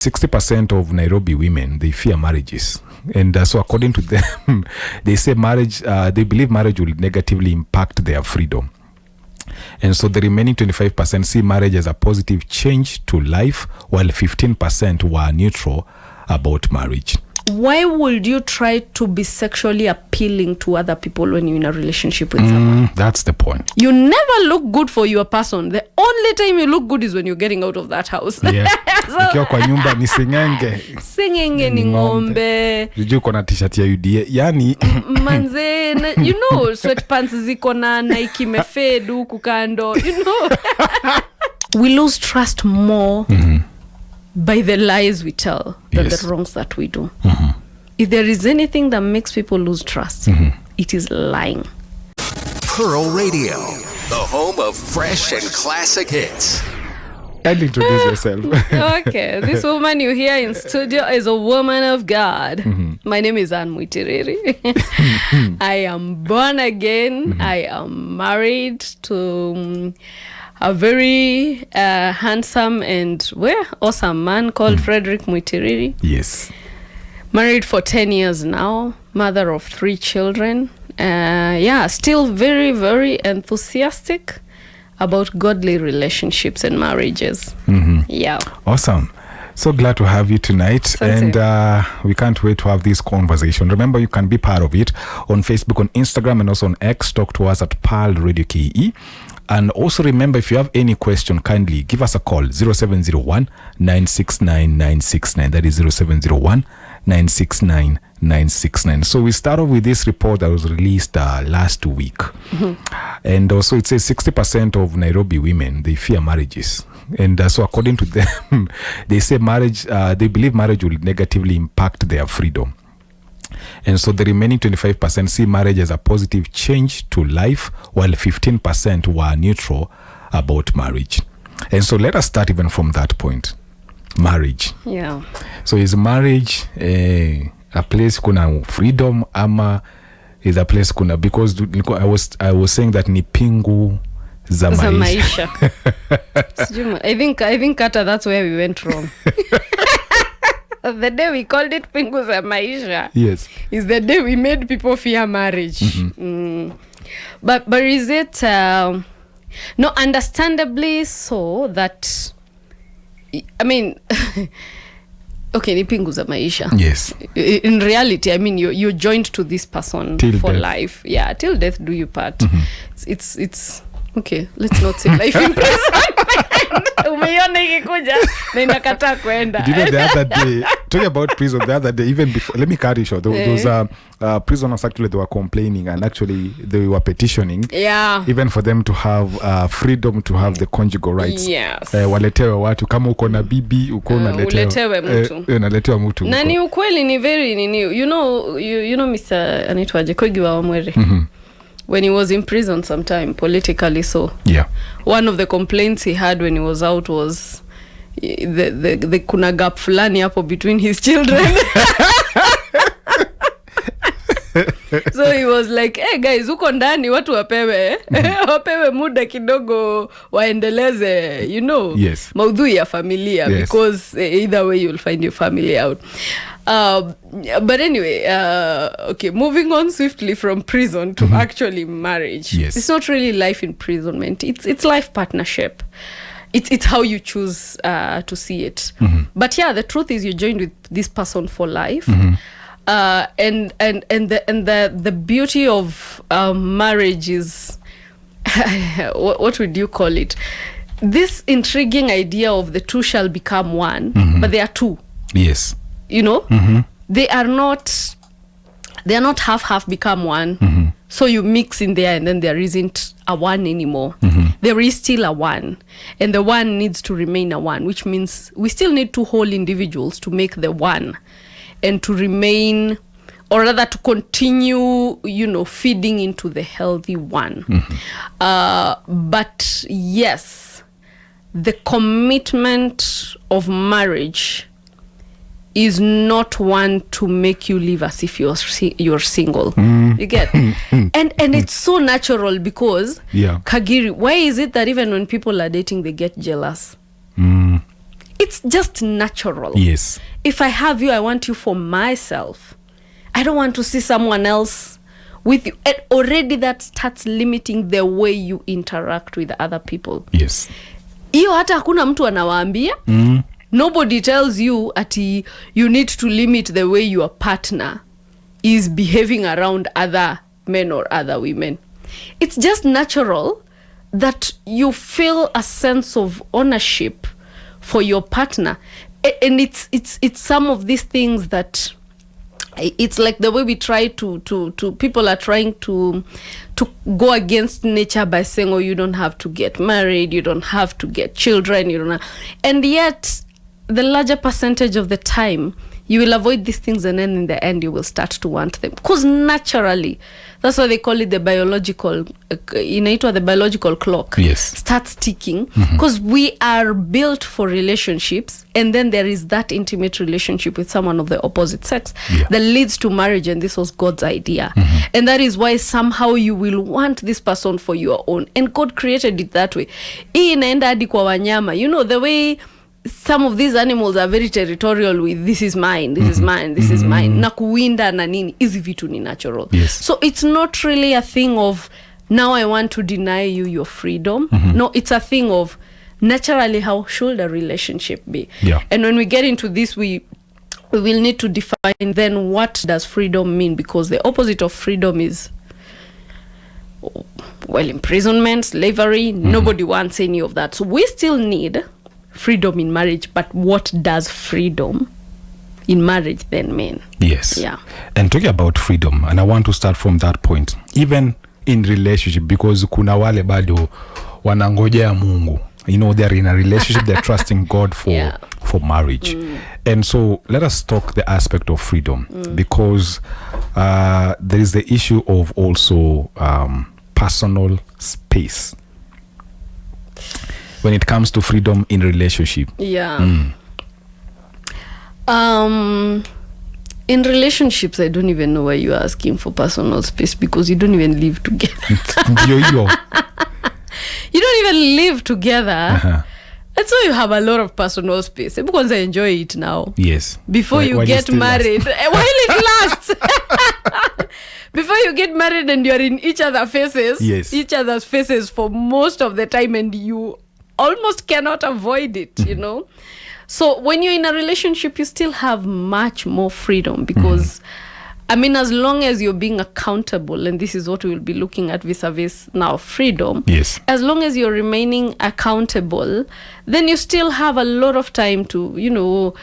60% of Nairobi women, they fear marriages. And so according to them, they say they believe marriage will negatively impact their freedom. And so the remaining 25% see marriage as a positive change to life, while 15% were neutral about marriage. Why would you try to be sexually appealing to other people when you're in a relationship with someone? That's the point. You never look good for your person. The only time you look good is when you're getting out of that house. Yeah. Ukiwa kwa nyumba ni singenge. Singenge ni ngombe. Juu kona t-shirt ya UDA. Yani. Manze, you know, sweatpants ziko na Nike mefade huku kando. You know. We lose trust more by the lies we tell than the wrongs that we do. If there is anything that makes people lose trust, it is lying. Pearl Radio, the home of fresh and classic hits. I'll introduce yourself. Okay, this woman you hear in studio is a woman of God. My name is Muitiriri. I am born again. I am married to a very handsome and awesome man called Frederick Muitiriri. Yes. Married for 10 years now, mother of 3 children. Still very, very enthusiastic about godly relationships and marriages. Yeah. Awesome. So glad to have you tonight. And we can't wait to have this conversation. Remember, you can be part of it on Facebook, on Instagram, and also on X. Talk to us at Pearl Radio KE. And also remember, if you have any question, kindly give us a call, 0701 969 969. That is 0701 969 969. So we start off with this report that was released last week. And also it says 60% of Nairobi women, they fear marriages. And so according to them, they say they believe marriage will negatively impact their freedom. And so the remaining 25% see marriage as a positive change to life, while 15% were neutral about marriage. And so let us start even from that point. Marriage. Yeah. So is marriage a place kuna freedom ama is a place kuna, because I was saying that ni pingu za maisha. I think that's where we went wrong. The day we called it pingu za maisha, yes, is the day we made people fear marriage. But is it no, understandably so, that I mean okay, ni pingu za maisha. Yes. In reality, I mean, you're joined to this person till for death. Life. Yeah, till death do you part. It's okay, let's not say life in prison. Umeiona ikikuja na inakataa kwenda. You know, the other day, talking about prison, the other day, even before, let me cut it short, there was prisoners actually, they were complaining, and actually they were petitioning, even for them to have freedom to have the conjugal rights. Yes. Waletewe watu, kama uko na bibi, uko uletewe mtu. Unaletewa mtu. Na ni ukweli, ni very nini. You know Mr. Anitwaje Kagiri wa Mwere. When he was in prison sometime, politically so. Yeah. One of the complaints he had when he was out was the kuna gap fulani hapo between his children. So he was like, hey guys, uko ndani watu wapewe wapewe muda kidogo waendeleze, yes, maudhui ya familia, yes, because either way you'll find your family out. But anyway, okay, moving on swiftly from prison to actually marriage. Yes. It's not really life imprisonment. It's life partnership. It's how you choose to see it. But yeah, the truth is you're joined with this person for life. And the beauty of marriage is what would you call it? This intriguing idea of the two shall become one, but they are two. Yes. They are not half become one. So you mix in there and then there isn't a one anymore. There is still a one, and the one needs to remain a one, which means we still need two whole individuals to make the one, and to remain, or rather to continue, feeding into the healthy one. But yes, the commitment of marriage is not one to make you live as if you're single. You get? And it's so natural because, Kagiri, why is it that even when people are dating, they get jealous? it's just natural. Yes. If I have you, I want you for myself. I don't want to see someone else with you. And already that starts limiting the way you interact with other people. Yes. Iyo hata hakuna mtu anawaambia. Nobody tells you ati you need to limit the way your partner is behaving around other men or other women. It's just natural that you feel a sense of ownership for your partner. And it's some of these things that it's like the way we try to people are trying to go against nature by saying, oh, you don't have to get married, you don't have to get children, you don't have, and yet the larger percentage of the time you will avoid these things, and then in the end you will start to want them, because naturally, that's why they call it the biological the biological clock. Yes. Starts ticking, because we are built for relationships, and then there is that intimate relationship with someone of the opposite sex that leads to marriage, and this was God's idea. And that is why somehow you will want this person for your own, and God created it that way. Hii inaenda hadi kwa wanyama, the way some of these animals are very territorial with this is mine, this is mine, this is mine, na kuwinda na nini, hizi vitu ni natural. Yes. So it's not really a thing of now I want to deny you your freedom. No, it's a thing of naturally how should a relationship be. Yeah. And when we get into this, we will need to define then what does freedom mean, because the opposite of freedom is, well, imprisonment, slavery. Nobody wants any of that. So we still need freedom in marriage, but what does freedom in marriage then mean? Yes. Yeah. And talking about freedom, and I want to start from that point, even in relationship, because kuna wale bado wanangojea Mungu. They're in a relationship, they're trusting God for marriage. And so let us talk the aspect of freedom, because there is the issue of also personal space when it comes to freedom in relationship. Yeah. In relationships, I don't even know why you're asking for personal space, because you don't even live together. You don't even live together. And so you have a lot of personal space, because I enjoy it now. Yes. Before you get married, while it lasts. Before you get married and you're in each other's faces for most of the time, and you almost cannot avoid it, So when you're in a relationship, you still have much more freedom, because as long as you're being accountable, and this is what we will be looking at vis-a-vis now freedom. Yes. As long as you're remaining accountable, then you still have a lot of time to,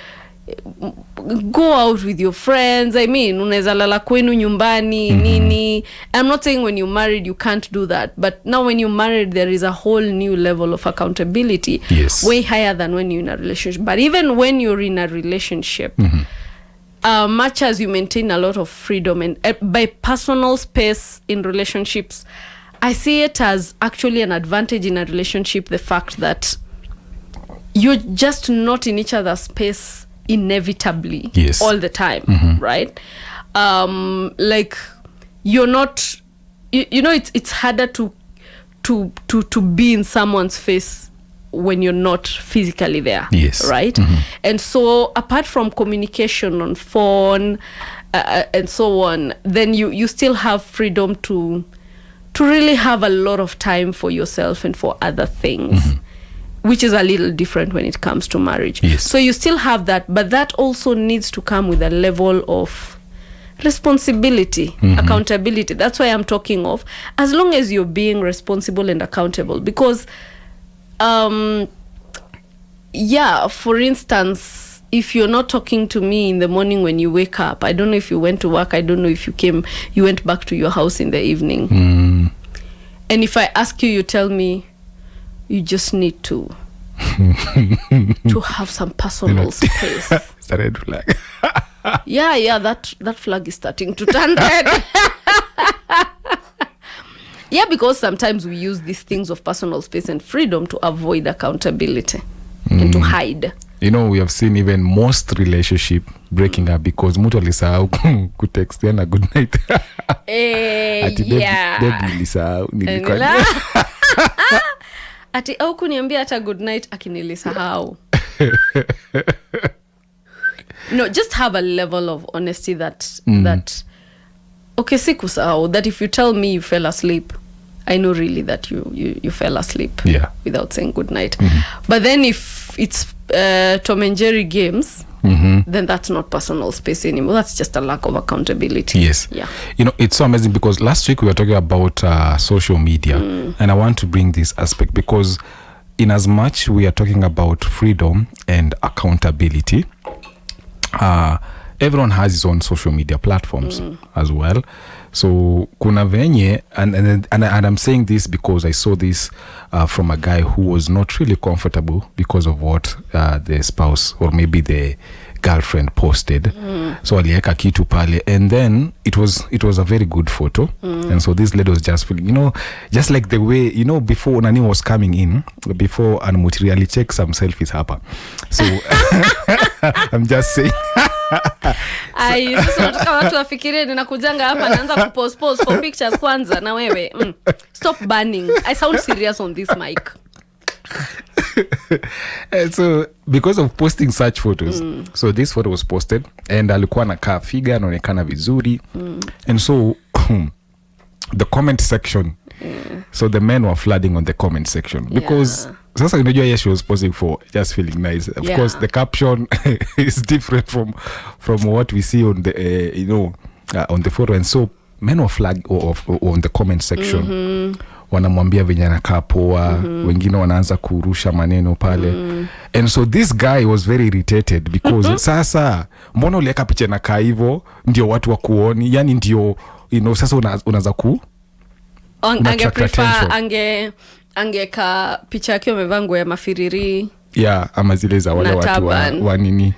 go out with your friends. Unaweza lala kwenu nyumbani, nini. I'm not saying when you're married you can't do that, but now when you're married there is a whole new level of accountability. Yes. Way higher than when you're in a relationship. But even when you're in a relationship, much as you maintain a lot of freedom, and by personal space in relationships, I see it as actually an advantage in a relationship, the fact that you're just not in each other's space inevitably all the time, right? Like you're not, it's harder to be in someone's face when you're not physically there. Yes. Right? And so apart from communication on phone and so on, then you still have freedom to really have a lot of time for yourself and for other things, which is a little different when it comes to marriage. Yes. So you still have that, but that also needs to come with a level of responsibility, accountability. That's why I'm talking of, as long as you're being responsible and accountable, because for instance, if you're not talking to me in the morning when you wake up, I don't know if you went to work, I don't know if you went back to your house in the evening, and if I ask you, you tell me you just need to have some personal space. It's a red flag. That flag is starting to turn red. Because sometimes we use these things of personal space and freedom to avoid accountability and to hide. We have seen even most relationship breaking up because mtu alisahau kutextiana good night. Baby nilisahau nilikuwa ati au kuniambia hata good night akinilisahau. No, just have a level of honesty that okay, sikusao, that if you tell me you fell asleep, I know really that you fell asleep without saying good night. But then if it's Tom and Jerry games, then that's not personal space anymore. That's just a lack of accountability. Yes. Yeah. You know, it's so amazing because last week we were talking about social media, and I want to bring this aspect because in as much we are talking about freedom and accountability, everyone has his own social media platforms as well. So kuna venye, and I'm saying this because I saw this from a guy who was not really comfortable because of what the spouse or maybe the girlfriend posted. So alieka kitu pale, and then it was a very good photo. And so this lady was just feeling, you know, just like the way, you know, before Nani was coming in, before and Muitiriri check some selfies hapa. So I'm just saying. Sasa nataka watu wafikirie ninakujanga hapa naanza kupost for pictures kwanza na wewe. Stop banning. I sound serious on this mic. And so because of posting such photos, so this photo was posted and alikuwa anakaa figure anaonekana vizuri, and so the comment section, so the men were flooding on the comment section because sasa unajua she was posing for just feeling nice. Of course the caption is different from what we see on the on the photo, and so men were flagging on the comment section. Wanamwambia venye anakaa poa, wengine wanaanza kurusha maneno pale. And so this guy was very irritated because sasa mbona ulieka picha na kaa hivyo ndio watu wa kuoni, yani ndio sasa unaanza ku ange prefer angeka picha yake amevaa nguo ya mafiriri ama zile za wale watu wa nini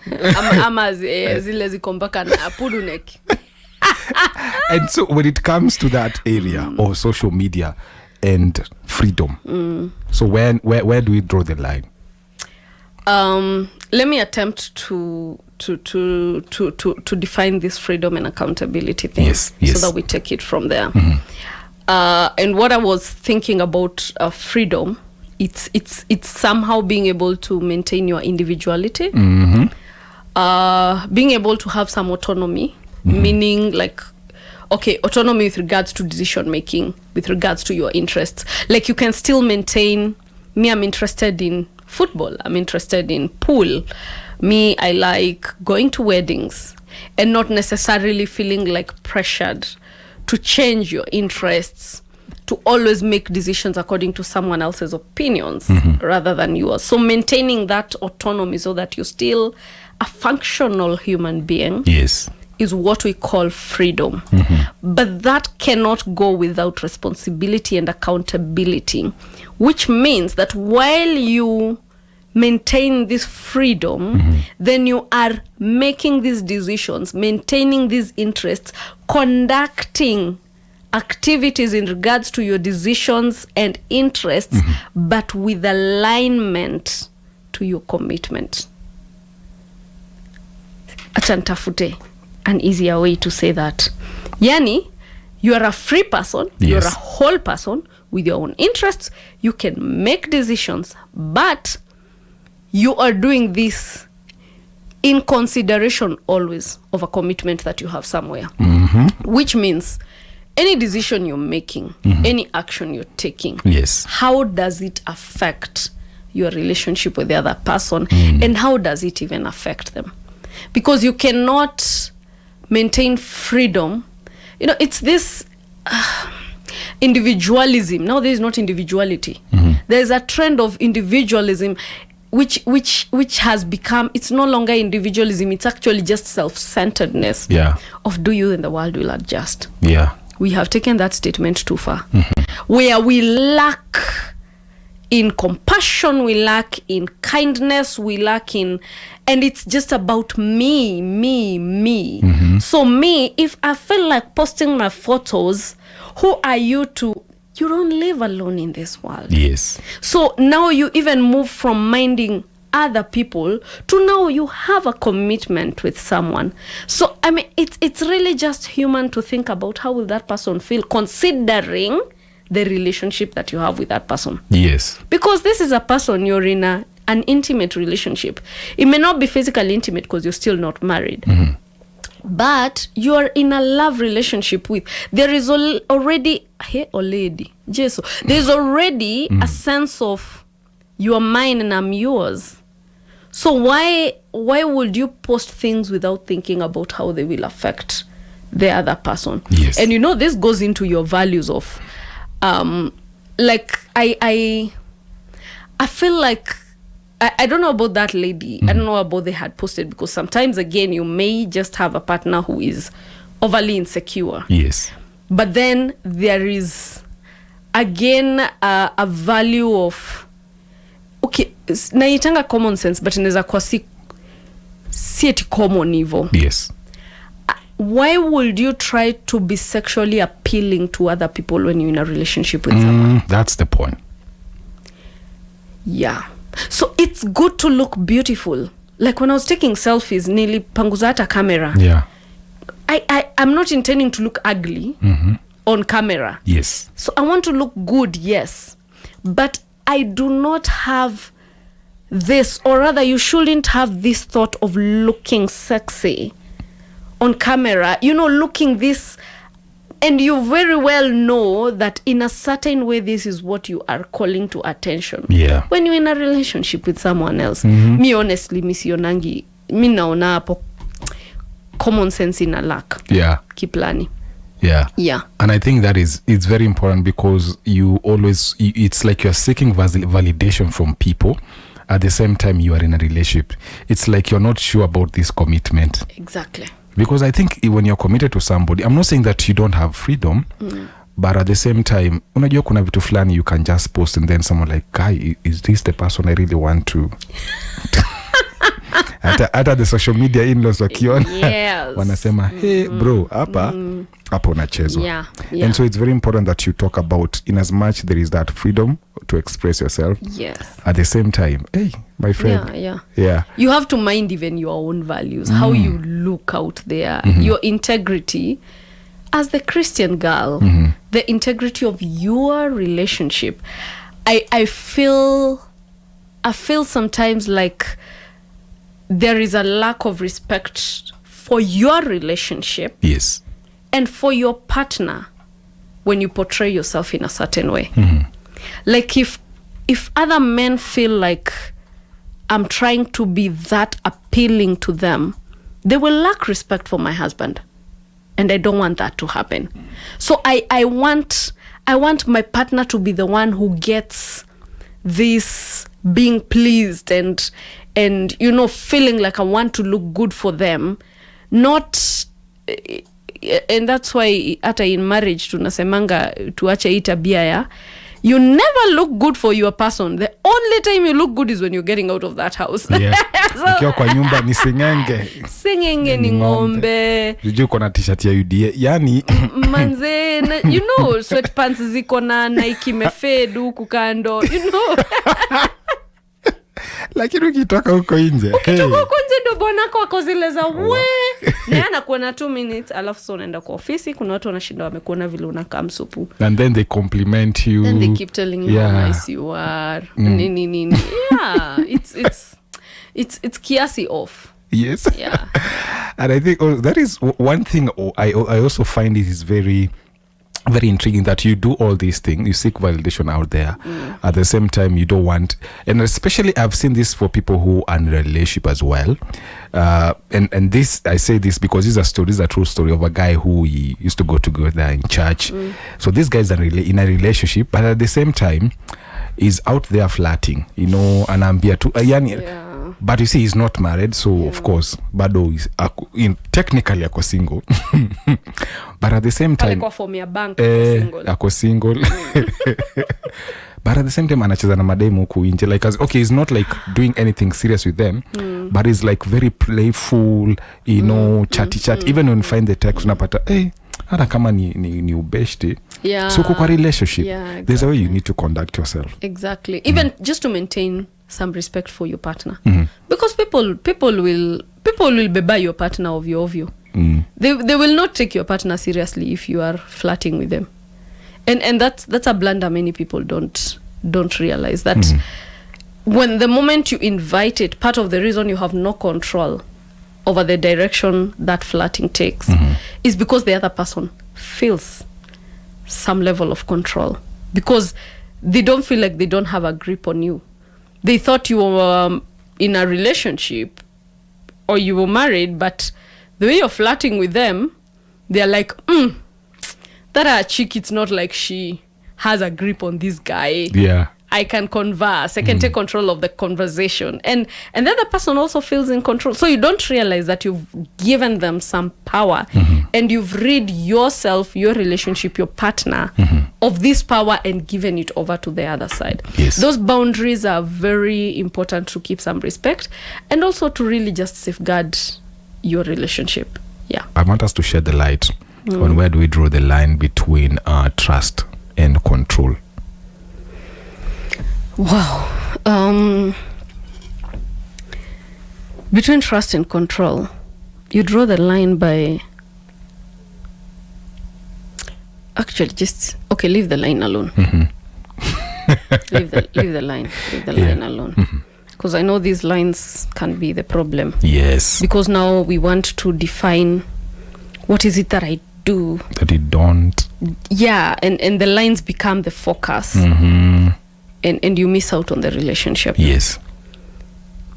ama zile ziko mpaka na pudunek. And so when it comes to that area of social media and freedom, so where do we draw the line? Let me attempt to define this freedom and accountability thing. Yes. So that we take it from there. And what I was thinking about freedom, it's somehow being able to maintain your individuality, being able to have some autonomy, meaning like, okay, autonomy with regards to decision making, with regards to your interests. Like you can still maintain, me, I'm interested in football, I'm interested in pool. Me, I like going to weddings, and not necessarily feeling like pressured to change your interests, to always make decisions according to someone else's opinions rather than yours. So maintaining that autonomy so that you're still a functional human being. Yes. Is what we call freedom. But that cannot go without responsibility and accountability, which means that while you maintain this freedom, then you are making these decisions, maintaining these interests, conducting activities in regards to your decisions and interests, but with alignment to your commitment. Achantafute. An easier way to say that. Yani, you are a free person, you're a whole person with your own interests, you can make decisions, but you are doing this in consideration always of a commitment that you have somewhere. Which means any decision you're making, any action you're taking, how does it affect your relationship with the other person, and how does it even affect them? Because you cannot maintain freedom. It's this individualism. Now there is not individuality. There's a trend of individualism which has become, it's no longer individualism, it's actually just self-centeredness of do you and the world will adjust. We have taken that statement too far. Where we lack in compassion, we lack in kindness, we lack in, and it's just about me. So me, if I feel like posting my photos, who are you to, you don't live alone in this world. So now you even move from minding other people to now you have a commitment with someone. So I mean, it's really just human to think about how will that person feel considering the relationship that you have with that person. Yes. Because this is a person you're in an an intimate relationship. It may not be physically intimate because you're still not married. But you are in a love relationship with, there is already there's already a sense of you are mine and I'm yours. So why would you post things without thinking about how they will affect the other person? Yes. And this goes into your values of like I feel like I don't know about that lady. I don't know about they had posted, because sometimes again you may just have a partner who is overly insecure. Yes. But then there is again a value of naitanga common sense, but inaweza kwa si eti common hivyo. Yes. Why would you try to be sexually appealing to other people when you're in a relationship with someone? That's the point. Yeah. So it's good to look beautiful. Like when I was taking selfies, nilipanguza hata camera. Yeah. I'm not intending to look ugly on camera. Yes. So I want to look good, yes. But I do not have this, or rather you shouldn't have this thought of looking sexy on camera. Looking this, and you very well know that in a certain way this is what you are calling to attention. Yeah. When you're in a relationship with someone else. Me honestly, sionangi, mi naona hapo common sense in a lack. Yeah. Kiplani. Yeah. Yeah. And I think it's very important, because it's like you're seeking validation from people. At the same time, you are in a relationship. It's like you're not sure about this commitment. Exactly. Because I think when you're committed to somebody, I'm not saying that you don't have freedom, but at the same time, unajua kuna vitu fulani you can just post, and then someone like, guy, is this the person I really want to... Hata the social media in-laws wakiona, yes, wanasema, hey bro, hapa unachezwa. Yeah. And so it's very important that you talk about, in as much there is that freedom to express yourself. Yes. At the same time, hey, my friend. Yeah. You have to mind even your own values, how you look out there, your integrity as the Christian girl, the integrity of your relationship. I feel sometimes like there is a lack of respect for your relationship. Yes. And for your partner when you portray yourself in a certain way. Like if other men feel like I'm trying to be that appealing to them, they will lack respect for my husband. And I don't want that to happen. So I want my partner to be the one who gets this being pleased and feeling like I want to look good for them. Not... And that's why hata in marriage tunasemanga tuache hii tabia ya you never look good for your person. The only time you look good is when you're getting out of that house. Yeah. Ukiwa kwa nyumba ni singenge ni ngombe. Juu kuna t-shirt ya UDA. Yani manze, sweatpants ziko na Nike mefedu huku kando, lakini ukitoka huko nje. Ndo bwanako wako zile za we. Na anakuona 2 minutes alafu so unaenda kwa ofisi, kuna watu wanashinda wamekuona vile unakaa msupu. And then they compliment you. Then they keep telling you how nice you are. Nini. Yeah, it's kiasi off. Yes. Yeah. And I think that is one thing I also find it is very very intriguing, that you do all these things, you seek validation out there. At the same time you don't want, and especially I've seen this for people who are in a relationship as well, and this, I say this because this is a true story of a guy who he used to go there in church. So this guy is in a relationship, but at the same time is out there flirting, anaambia tu yani. But you see, he's not married, so of course bado is technically ako single. But at the same time ako single. But at the same time anacheza na mademu huku nje, like okay, he's not like doing anything serious with them, but he's like very playful, chatty even when you find the text unapata hata kama ni ubeshte. So kwa relationship, exactly. There's a way you need to conduct yourself. Exactly. Even just to maintain some respect for your partner, because people will beba your partner ovyo. They will not take your partner seriously if you are flirting with them, and that's a blunder many people don't realize, that when the moment you invite it, part of the reason you have no control over the direction that flirting takes is because the other person feels some level of control, because they don't feel like they don't have a grip on you. They thought you were in a relationship or you were married, but the way you're flirting with them, they're like, that chick, it's not like she has a grip on this guy. Yeah. I can converse. I can take control of the conversation. And the other person also feels in control. So you don't realize that you've given them some power and you've rid yourself, your relationship, your partner of this power and given it over to the other side. Yes. Those boundaries are very important to keep some respect and also to really just safeguard your relationship. Yeah. I want us to shed the light on where do we draw the line between trust and control. Wow. Between trust and control, you draw the line by actually just leave the line alone. leave the line alone, because I know these lines can be the problem. Yes, because now we want to define what is it that I do that you don't. Yeah, and the lines become the focus. And you miss out on the relationship. Yes.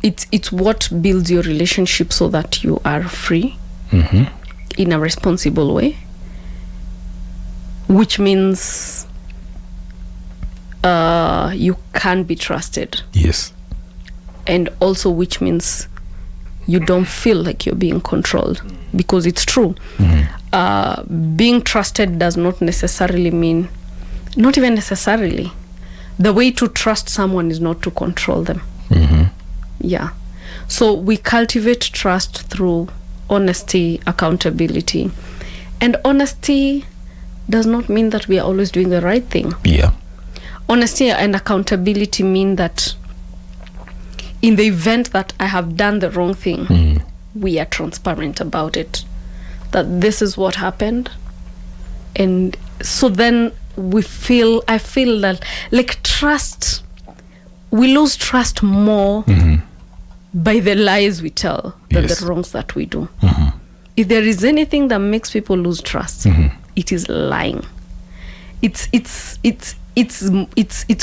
It's what builds your relationship so that you are free in a responsible way, which means you can be trusted. Yes. And also which means you don't feel like you're being controlled, because it's true. Being trusted does not necessarily mean, not even necessarily, the way to trust someone is not to control them. Yeah. So we cultivate trust through honesty, accountability. And honesty does not mean that we are always doing the right thing. Yeah. Honesty and accountability mean that in the event that I have done the wrong thing, we are transparent about it. That this is what happened. And so then I feel that like trust, we lose trust more by the lies we tell than the wrongs that we do. If there is anything that makes people lose trust, it is lying. It's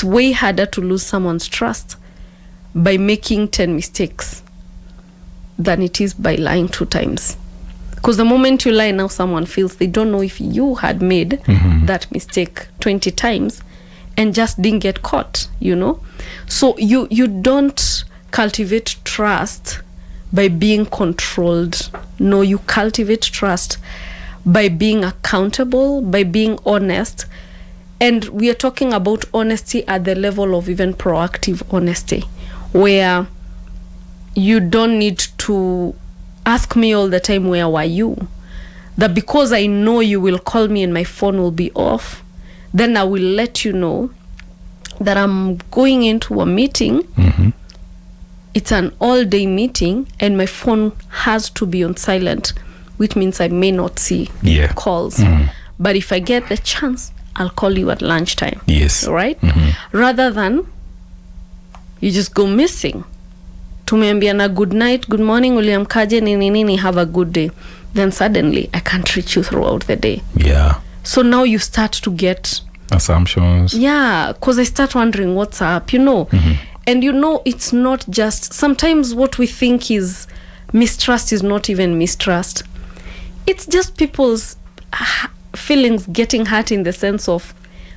way harder to lose someone's trust by making 10 mistakes than it is by lying 2 times. Because the moment you lie, now someone feels they don't know if you had made that mistake 20 times and just didn't get caught, you know? So you don't cultivate trust by being controlled. No, you cultivate trust by being accountable, by being honest. And we are talking about honesty at the level of even proactive honesty, where you don't need to ask me all the time, where were you? That because I know you will call me and my phone will be off, then I will let you know that I'm going into a meeting. It's an all-day meeting and my phone has to be on silent, which means I may not see calls. But if I get the chance, I'll call you at lunchtime. Yes. Right? Rather than you just go missing. Tumeambiana good night, good morning, uliamkaje, nini, have a good day. Then suddenly, I can't reach you throughout the day. Yeah. So now you start to get assumptions. Yeah, because I start wondering what's up, you know. And you know, it's not just, sometimes what we think is mistrust is not even mistrust. It's just people's feelings getting hurt in the sense of,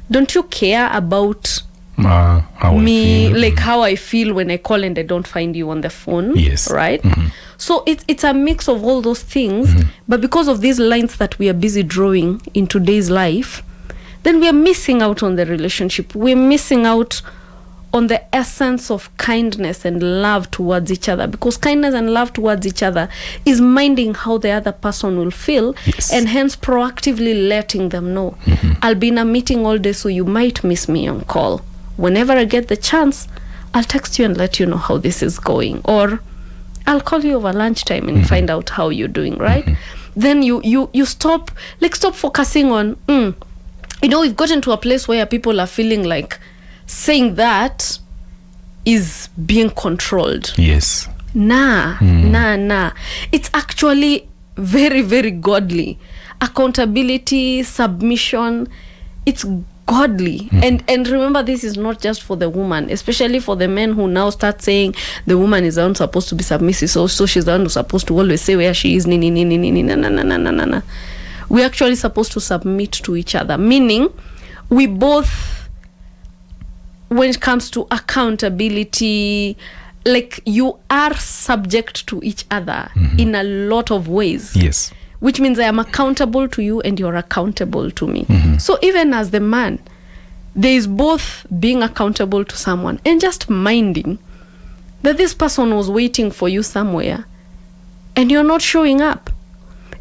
don't you care about how me, like how I feel when I call and I don't find you on the phone? Yes. Right? So it's a mix of all those things, but because of these lines that we are busy drawing in today's life, then we are missing out on the relationship. We're missing out on the essence of kindness and love towards each other, because kindness and love towards each other is minding how the other person will feel, and hence proactively letting them know, I'll be in a meeting all day, so you might miss me on call. Whenever I get the chance, I'll text you and let you know how this is going, or I'll call you over lunchtime and find out how you're doing, right? Then you stop focusing on you know, we've gotten to a place where people are feeling like saying that is being controlled. Yes. Nah. It's actually very, very godly. Accountability, submission, it's godly. And remember, this is not just for the woman, especially for the men who now start saying the woman is the one supposed to be submissive, so she's the one who's supposed to always say where she is. We're actually supposed to submit to each other, meaning we both, when it comes to accountability, like, you are subject to each other in a lot of ways. Yes. Which means I am accountable to you and you're accountable to me. So even as the man, there is both being accountable to someone and just minding that this person was waiting for you somewhere and you're not showing up.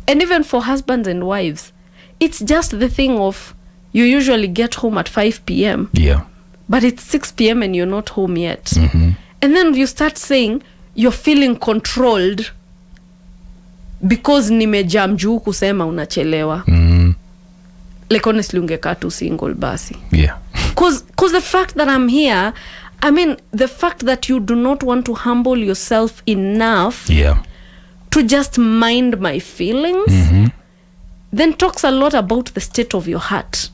And even for husbands and wives, it's just the thing of, you usually get home at 5 p.m. Yeah. But it's 6 p.m. and you're not home yet. And then you start saying you're feeling controlled because nimejam juu kusema unachelewa. Like, honestly, ungekaa tu single basi. Yeah. Cause the fact that I'm here, I mean, the fact that you do not want to humble yourself enough to just mind my feelings, then talks a lot about the state of your heart.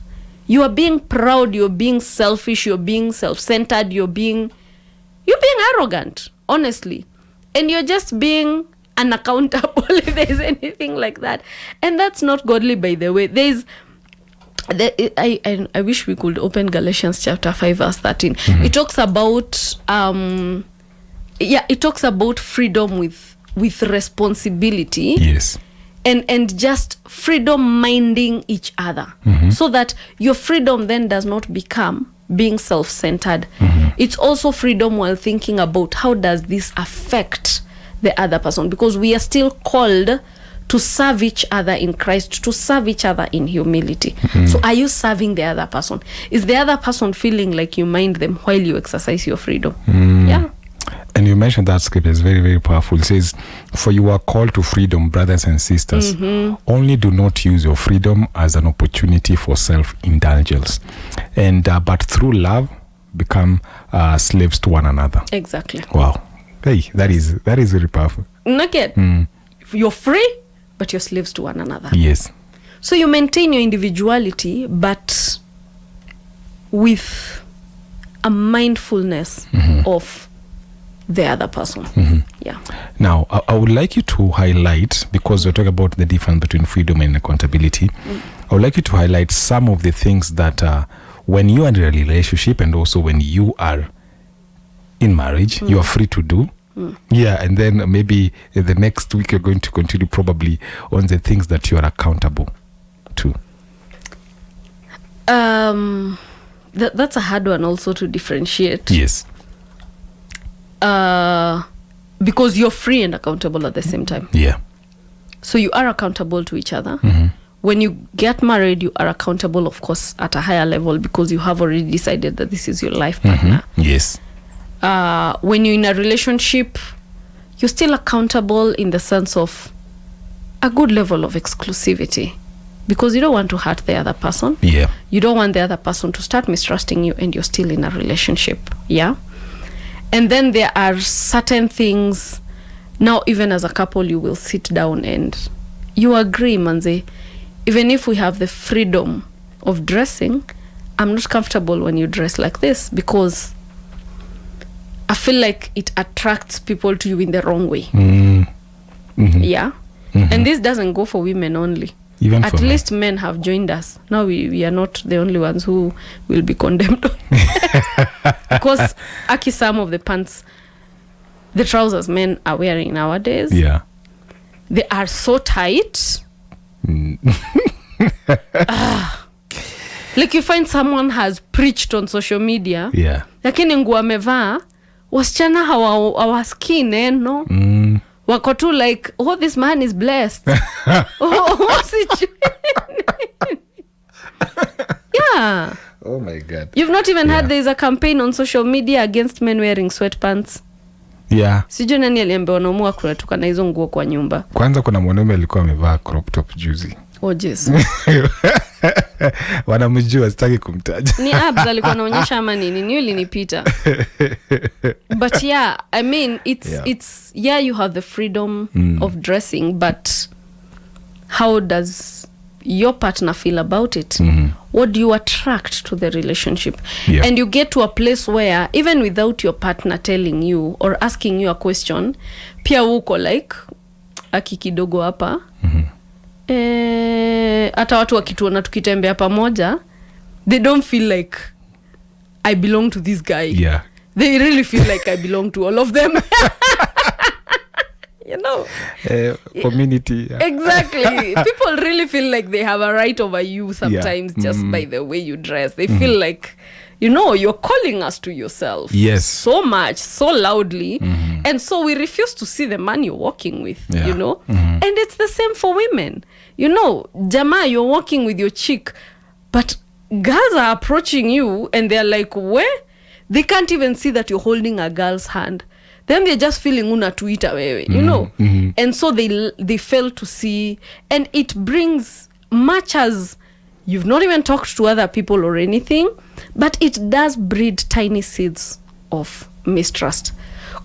You are being proud, you're being selfish, you're being self-centered, you're being arrogant, honestly. And you're just being unaccountable, if there's anything like that. And that's not godly, by the way. I wish we could open Galatians chapter 5 verse 13. It talks about it talks about freedom with responsibility. Yes. And just freedom minding each other, so that your freedom then does not become being self-centered. It's also freedom while thinking about how does this affect the other person, because we are still called to serve each other in Christ, to serve each other in humility. So are you serving the other person? Is the other person feeling like you mind them while you exercise your freedom? Yeah. And you mentioned that scripture is very, very powerful. It says, for you are called to freedom, brothers and sisters. Only do not use your freedom as an opportunity for self-indulgence. And but through love, become slaves to one another. Exactly. Wow. Hey, that is very powerful. Naked. You're free, but you're slaves to one another. Yes. So you maintain your individuality, but with a mindfulness of the other person. Yeah. Now, I would like you to highlight, because we're talking about the difference between freedom and accountability, I would like you to highlight some of the things that when you are in a relationship and also when you are in marriage, you are free to do. Yeah, and then maybe the next week you're going to continue probably on the things that you are accountable to. That's a hard one also to differentiate. Yes. Because you're free and accountable at the same time. Yeah. So you are accountable to each other. When you get married, you are accountable, of course, at a higher level, because you have already decided that this is your life partner. Yes. When you're in a relationship, you're still accountable in the sense of a good level of exclusivity, because you don't want to hurt the other person. Yeah. You don't want the other person to start mistrusting you, and you're still in a relationship. Yeah. And then there are certain things, now even as a couple, you will sit down and you agree, manze, even if we have the freedom of dressing, I'm not comfortable when you dress like this, because I feel like it attracts people to you in the wrong way. Yeah. And this doesn't go for women only. Even at least men have joined us. Now we are not the only ones who will be condemned. Because some of the pants, the trousers men are wearing nowadays, they are so tight. Like, you find someone has preached on social media, lakini nguo amevaa, wasichana hawasikii neno. Wako tu like, oh, this man is blessed. Yeah. Oh my God. You've not even heard there's a campaign on social media against men wearing sweatpants. Yeah. Sijui nani aliambia wanaamua kunatoka na hizo nguo kwa nyumba. Kwanza kuna mwanaume alikuwa amevaa crop top juzi. Oh, Jesus. Wanamjua, sitaki kumtaja. Ni abs alikuwa anaonyesha ama nini? Ni ulinipita. But yeah, I mean it's you have the freedom of dressing, but how does your partner feel about it? What do you attract to the relationship? And you get to a place where even without your partner telling you or asking you a question, pia uko like akikidogo hapa. Hata watu wakituona tukitembea pamoja, they don't feel like I belong to this guy. They really feel like I belong to all of them. You know, community. Exactly. People really feel like they have a right over you sometimes just by the way you dress. They feel like, you know, you're calling us to yourself. Yes. So much, so loudly. And so we refuse to see the man you're walking with, you know. And it's the same for women. You know, Jama, you're walking with your chick, but girls are approaching you and they're like, where? They can't even see that you're holding a girl's hand. Then they're just feeling unatuita wewe, you know. And so they fail to see, and it brings, much as you've not even talked to other people or anything, but it does breed tiny seeds of mistrust.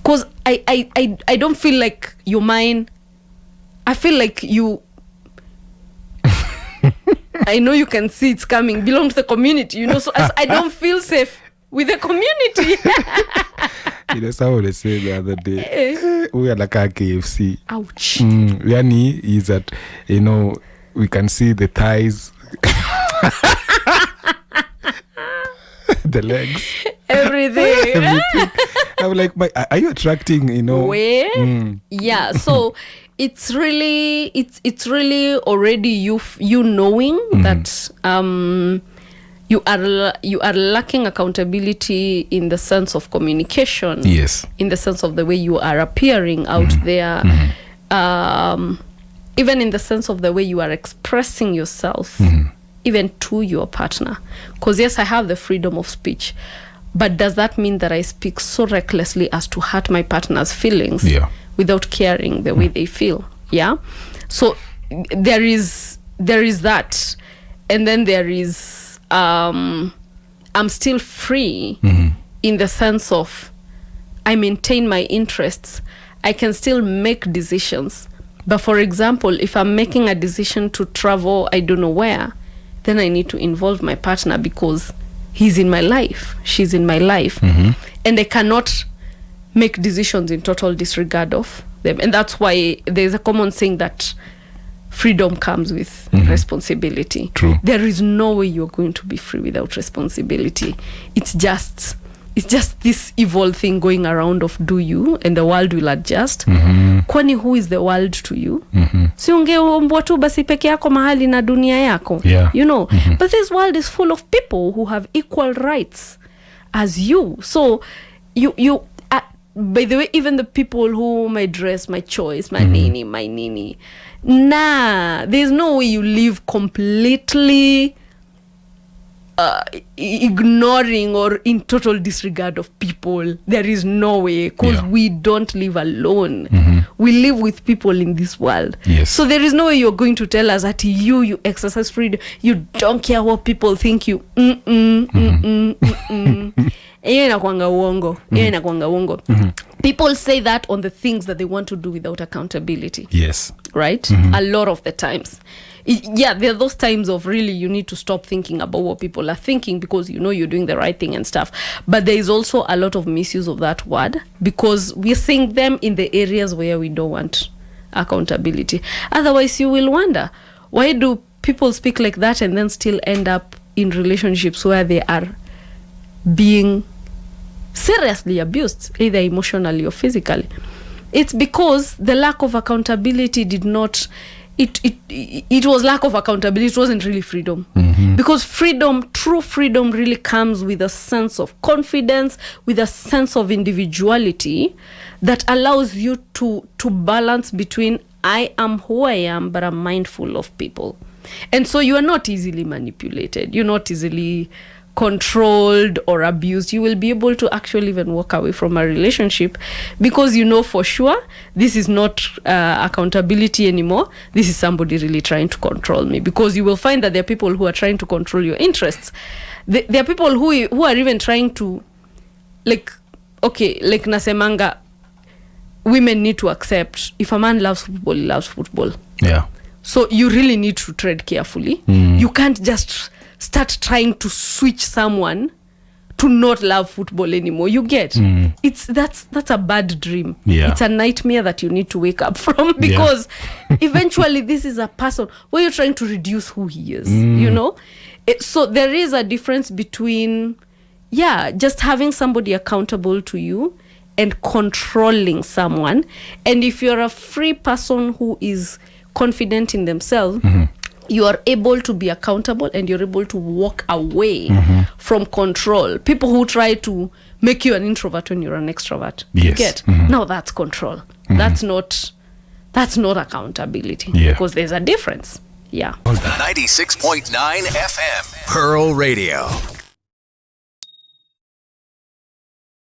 Because I don't feel like you're mine. I feel like you I know you can see it's coming, belong to the community, you know, so as I don't feel safe with the community. You know, someone said the other day, we are like a KFC. Ouch. Yani is that, you know, we can see the thighs, the legs, everything. I'm like, are you attracting, you know? Where? Yeah, so it's really already you knowing that you are lacking accountability in the sense of communication. Yes. In the sense of the way you are appearing out there. Even in the sense of the way you are expressing yourself, even to your partner. Because yes, I have the freedom of speech, but does that mean that I speak so recklessly as to hurt my partner's feelings without caring the way they feel? Yeah. So there is that, and then there is I'm still free in the sense of I maintain my interests. I can still make decisions. But for example, if I'm making a decision to travel, I don't know where, then I need to involve my partner because he's in my life, she's in my life. And I cannot make decisions in total disregard of them. And that's why there's a common saying that freedom comes with responsibility. True. There is no way you're going to be free without responsibility. It's just this evil thing going around of do you, and the world will adjust. Kwani who is the world to you? Si ungeombwa tu basi peke yako mahali na dunia yako. You know, but this world is full of people who have equal rights as you. So you by the way, even the people who might dress my choice, my nini, nah, there's no way you live completely ignoring or in total disregard of people. There is no way, because we don't live alone. We live with people in this world. So there is no way you're going to tell us that you exercise freedom, you don't care what people think you. Inakwanga uongo. People say that on the things that they want to do without accountability. Yes. Right? A lot of the times. There are those times of really you need to stop thinking about what people are thinking because you know you're doing the right thing and stuff. But there is also a lot of misuse of that word because we're saying them in the areas where we don't want accountability. Otherwise, you will wonder, why do people speak like that and then still end up in relationships where they are being seriously abused, either emotionally or physically? It's because the lack of accountability did not... It was lack of accountability. It wasn't really freedom. Because true freedom really comes with a sense of confidence, with a sense of individuality that allows you to balance between I am who I am, but I'm mindful of people. And so you are not easily manipulated. You're not easily controlled or abused, you will be able to actually even walk away from a relationship, because you know for sure this is not accountability anymore. This is somebody really trying to control me, because you will find that there are people who are trying to control your interests. There are people who are even trying to, like nasemanga, women need to accept if a man loves football, he loves football. Yeah. So you really need to tread carefully. You can't just start trying to switch someone to not love football anymore. You get that's a bad dream. Yeah. It's a nightmare that you need to wake up from, because eventually this is a person where you're trying to reduce who he is. You know, so there is a difference between just having somebody accountable to you and controlling someone. And if you're a free person who is confident in themselves, you are able to be accountable and you're able to walk away from control. People who try to make you an introvert when you're an extrovert, you get now that's control. That's not accountability, because there's a difference. 96.9 FM Pearl Radio.